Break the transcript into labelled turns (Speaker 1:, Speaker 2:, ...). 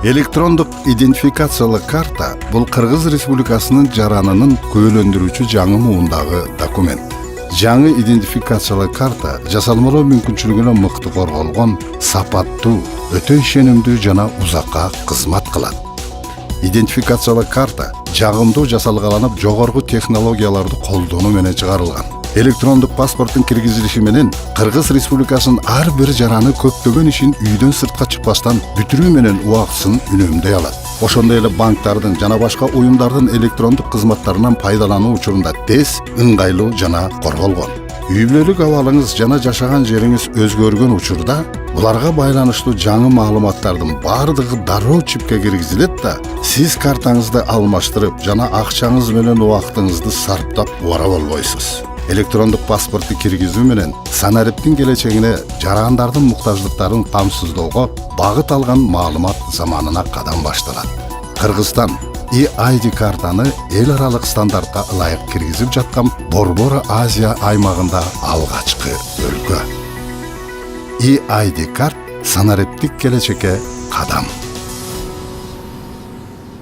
Speaker 1: Электрондук идентификациялык карта бул Кыргыз Республикасынын жаранынын күбөлөндүрүүчү жаңы муундагы документ. Жаңы идентификациялык карта жасалмалоо мүмкүнчүлүгүнө мыкты корголгон, сапаттуу, өтө ишенимдүү жана узакка кызмат кылат. Идентификациялык карта жагымдуу жасалгаланып, жогорку технологияларды колдонуу менен чыгарылган. Электрондук паспорттун киргизилиши менен Кыргыз Республикасынын ар бир жараны көптөгөн ишин үйдөн сыртка чыкпастан бүтүрүү менен убактысын үнөмдөй алат. Ошондой эле банктардын жана башка уюмдардын электрондук кызматтарынан пайдалануу учурунда тез, ыңгайлуу жана корголгон. Үй бүлөлүк абалыңыз жана жашаган жериңиз өзгөргөн учурда буларга байланыштуу жаңы маалыматтардын бардыгы дароо чипке киргизилет да, сиз картаңызды алмаштырып жана акчаңыз менен убактыңызды сарптап убара болбойсуз. Электрондук паспортты киргизүү менен санариптин келечегине жарандардын муктаждыктарын камсыздоого багыт алган маалымат заманына кадам башталат. Кыргызстан e-ID картаны эл аралык стандартка ылайык киргизип жаткан Борбор Азия аймагында алгачкы өлкө. e-ID карт санариптик келечекке кадам.